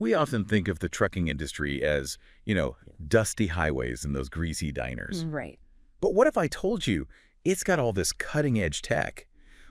We often think of the trucking industry as, dusty highways and those greasy diners. Right. But what if I told you it's got all this cutting-edge tech?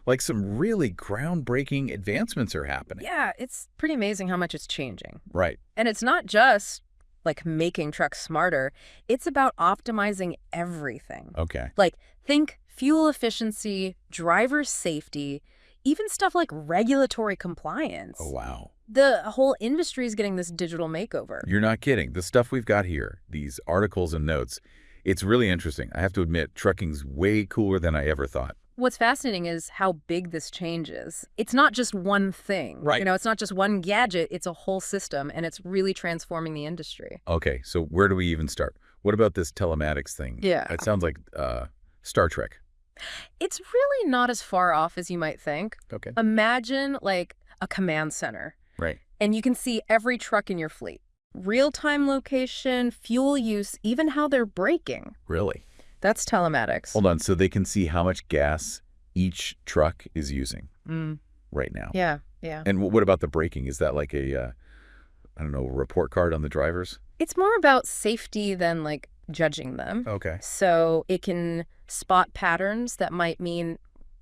Like some really groundbreaking advancements are happening. Yeah, it's pretty amazing how much it's changing. Right. And it's not just like making trucks smarter. It's about optimizing everything. Okay. Like think fuel efficiency, driver safety, even stuff like regulatory compliance. Oh, wow. The whole industry is getting this digital makeover. You're not kidding. The stuff we've got here, these articles and notes, it's really interesting. I have to admit, trucking's way cooler than I ever thought. What's fascinating is how big this change is. It's not just one thing. Right. It's not just one gadget. It's a whole system, and it's really transforming the industry. Okay, so where do we even start? What about this telematics thing? Yeah. It sounds like Star Trek. It's really not as far off as you might think. Okay. Imagine like a command center, Right. and you can see every truck in your fleet. Real-time location, fuel use, even how they're braking. Really? That's telematics. Hold on, so they can see how much gas each truck is using right now. Yeah, yeah. And what about the braking? Is that like a, report card on the drivers? It's more about safety than like judging them. Okay. So it can spot patterns that might mean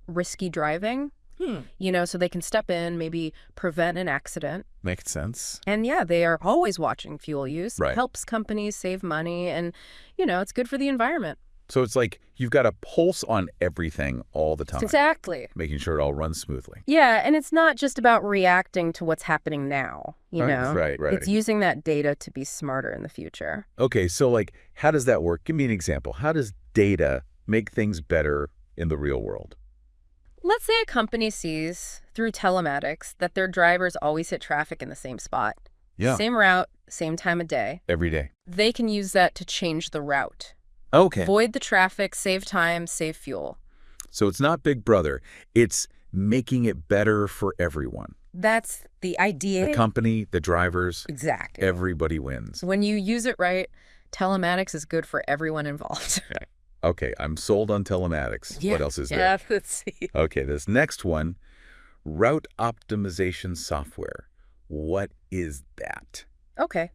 risky driving, so they can step in, maybe prevent an accident. Makes sense. And yeah, they are always watching fuel use. Right. It helps companies save money and, it's good for the environment. So it's like you've got a pulse on everything all the time. Exactly. Making sure it all runs smoothly. Yeah, and it's not just about reacting to what's happening now, Right. It's using that data to be smarter in the future. Okay, so like, how does that work? Give me an example. How does data make things better in the real world? Let's say a company sees through telematics that their drivers always hit traffic in the same spot. Yeah. Same route, same time of day. Every day. They can use that to change the route. Okay. Avoid the traffic, save time, save fuel. So it's not Big Brother. It's making it better for everyone. That's the idea. The company, the drivers. Exactly. Everybody wins. When you use it right, telematics is good for everyone involved. Okay, I'm sold on telematics. Yeah. What else is there? Yeah, let's see. Okay, this next one, route optimization software. What is that? Okay.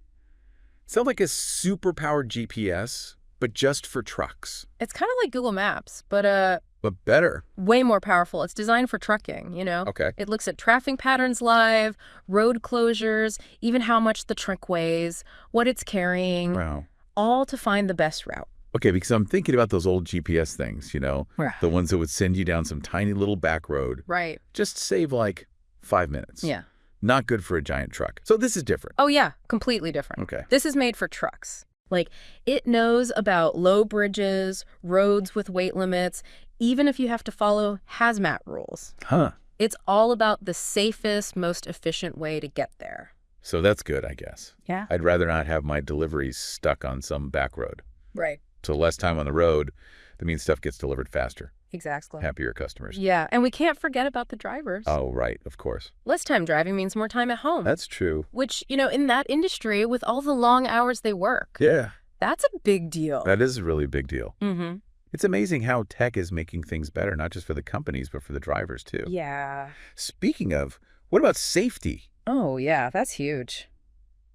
Sounds like a super-powered GPS, but just for trucks. It's kind of like Google Maps, but better. way more powerful. It's designed for trucking, Okay. It looks at traffic patterns live, road closures, even how much the truck weighs, what it's carrying, Wow. all to find the best route. Okay, because I'm thinking about those old GPS things, Right. the ones that would send you down some tiny little back road. Right. Just save like 5 minutes. Yeah. Not good for a giant truck. So this is different. Oh, yeah. Completely different. Okay. This is made for trucks. Like, it knows about low bridges, roads with weight limits, even if you have to follow hazmat rules. Huh. It's all about the safest, most efficient way to get there. So that's good, I guess. Yeah. I'd rather not have my deliveries stuck on some back road. Right. So less time on the road, that means stuff gets delivered faster. Exactly. Happier customers. Yeah. And we can't forget about the drivers. Oh, right. Of course. Less time driving means more time at home. That's true. Which, in that industry, with all the long hours they work, Yeah. that's a big deal. That is a really big deal. Mm-hmm. It's amazing how tech is making things better, not just for the companies, but for the drivers, too. Yeah. Speaking of, what about safety? Oh, yeah. That's huge.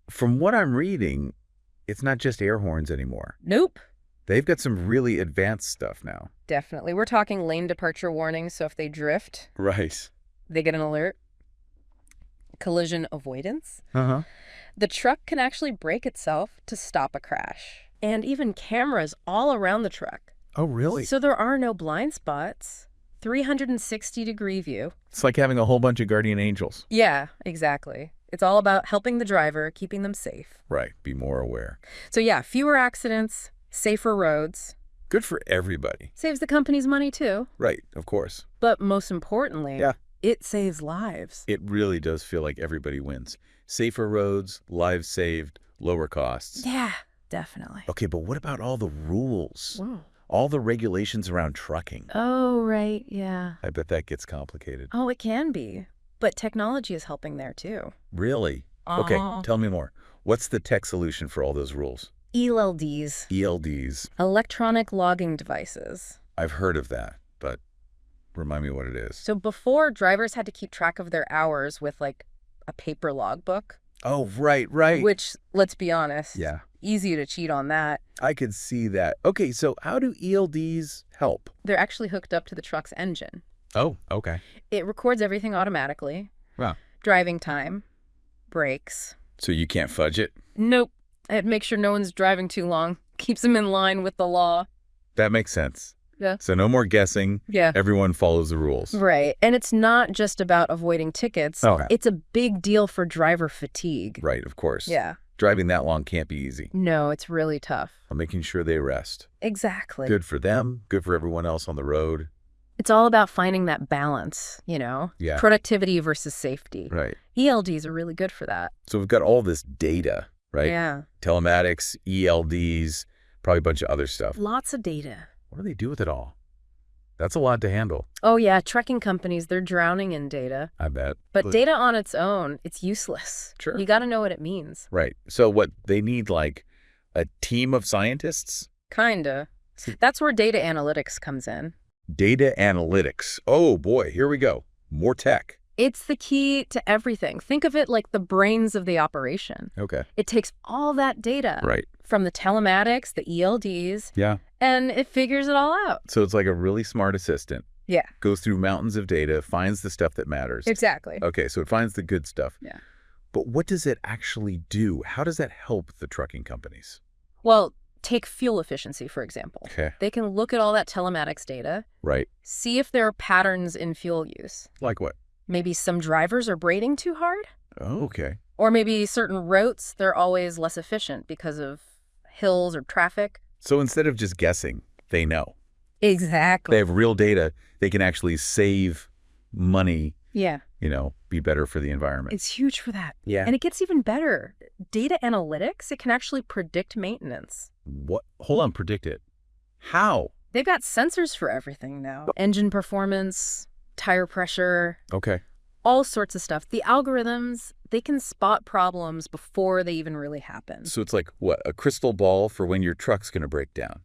From what I'm reading, it's not just air horns anymore. Nope. They've got some really advanced stuff now. Definitely. We're talking lane departure warnings, so if they drift, Right. they get an alert. Collision avoidance. Uh-huh. The truck can actually brake itself to stop a crash. And even cameras all around the truck. Oh, really? So there are no blind spots. 360-degree view. It's like having a whole bunch of guardian angels. Yeah, exactly. It's all about helping the driver, keeping them safe. Right. Be more aware. So yeah, fewer accidents, safer roads. Good for everybody. Saves the company's money too. Right. Of course. But most importantly, Yeah. it saves lives. It really does feel like everybody wins. Safer roads, lives saved, lower costs. Yeah, definitely. Okay, but what about all the rules? Whoa. All the regulations around trucking? Oh, right, yeah. I bet that gets complicated. Oh, it can be. But technology is helping there too. Really? Okay, tell me more. What's the tech solution for all those rules? ELDs. ELDs. Electronic logging devices. I've heard of that, but remind me what it is. So before, drivers had to keep track of their hours with like a paper logbook. Oh, right. which, let's be honest, Yeah, easy to cheat on that. I could see that. Okay, so how do ELDs help? They're actually hooked up to the truck's engine. Oh, okay. It records everything automatically. Wow. Driving time, brakes. So you can't fudge it? Nope. It makes sure no one's driving too long. Keeps them in line with the law. That makes sense. Yeah. So no more guessing. Yeah. Everyone follows the rules. Right. And it's not just about avoiding tickets. Okay. It's a big deal for driver fatigue. Right, of course. Yeah. Driving that long can't be easy. No, it's really tough. I'm making sure they rest. Exactly. Good for them, good for everyone else on the road. It's all about finding that balance, you know? Yeah. Productivity versus safety. Right. ELDs are really good for that. So we've got all this data, right? Yeah. Telematics, ELDs, probably a bunch of other stuff. Lots of data. What do they do with it all? That's a lot to handle, Oh, yeah. Trucking companies, they're drowning in data. I bet. But data on its own, it's useless. Sure. You got to know what it means. Right. So what they need, like a team of scientists? Kinda. That's where data analytics comes in. Data analytics. Oh boy, here we go. More tech. It's the key to everything. Think of it like the brains of the operation. Okay. It takes all that data Right. from the telematics, the ELDs, Yeah. and it figures it all out. So it's like a really smart assistant. Yeah. Goes through mountains of data, finds the stuff that matters. Exactly. Okay, so it finds the good stuff. Yeah. But what does it actually do? How does that help the trucking companies? Well, take fuel efficiency, for example. Okay. They can look at all that telematics data, Right. see if there are patterns in fuel use. Like what? Maybe some drivers are braking too hard, Oh, okay. or maybe certain routes, they're always less efficient because of hills or traffic. So instead of just guessing, they know. Exactly. They have real data. They can actually save money, Yeah. be better for the environment. It's huge for that. Yeah. And it gets even better. Data analytics, it can actually predict maintenance. What? Hold on, predict it. How? They've got sensors for everything now. Engine performance, tire pressure, Okay. all sorts of stuff. The algorithms, they can spot problems before they even really happen, So it's like, what, a crystal ball for when your truck's going to break down.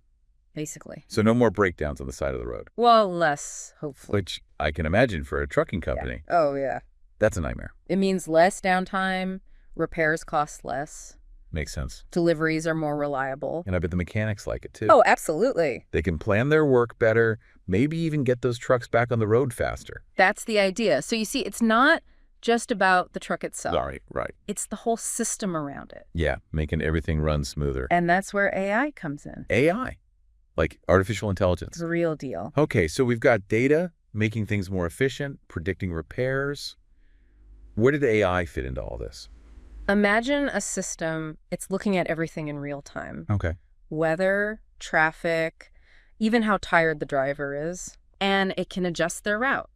basically. So no more breakdowns on the side of the road, Well, less, hopefully. which I can imagine for a trucking company. Oh, yeah. That's a nightmare. It means less downtime, repairs cost less, Makes sense. deliveries are more reliable. And I bet the mechanics like it too. Oh, absolutely. They can plan their work better, maybe even get those trucks back on the road faster. That's the idea. So you see, it's not just about the truck itself. Right. It's the whole system around it. Yeah, making everything run smoother. And that's where AI comes in. AI, like artificial intelligence. It's a real deal. Okay, so we've got data, making things more efficient, predicting repairs. Where did AI fit into all this? Imagine a system, it's looking at everything in real time. Okay. Weather, traffic, even how tired the driver is. And it can adjust their route.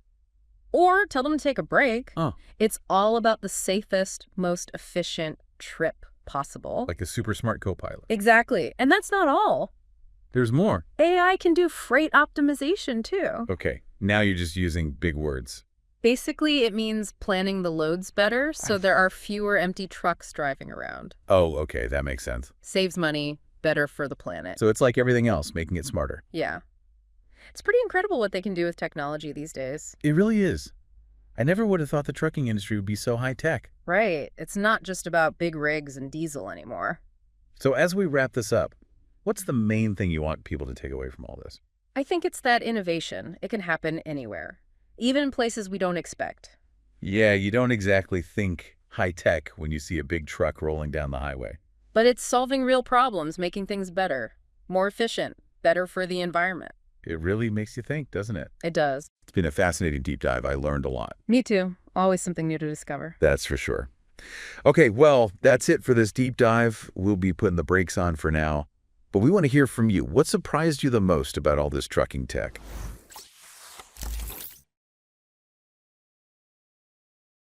Or tell them to take a break. Oh. It's all about the safest, most efficient trip possible. Like a super smart co-pilot. Exactly. And that's not all. There's more. AI can do freight optimization too. Okay, now you're just using big words. Basically, it means planning the loads better so there are fewer empty trucks driving around. Oh, okay, that makes sense. Saves money, better for the planet. So it's like everything else, making it smarter. Yeah. It's pretty incredible what they can do with technology these days. It really is. I never would have thought the trucking industry would be so high-tech. Right. It's not just about big rigs and diesel anymore. So as we wrap this up, what's the main thing you want people to take away from all this? I think it's that innovation. It can happen anywhere, even in places we don't expect. Yeah, you don't exactly think high-tech when you see a big truck rolling down the highway. But it's solving real problems, making things better, more efficient, better for the environment. It really makes you think, doesn't it? It does. It's been a fascinating deep dive. I learned a lot. Me too. Always something new to discover. That's for sure. Okay, well, that's it for this deep dive. We'll be putting the brakes on for now. But we want to hear from you. What surprised you the most about all this trucking tech?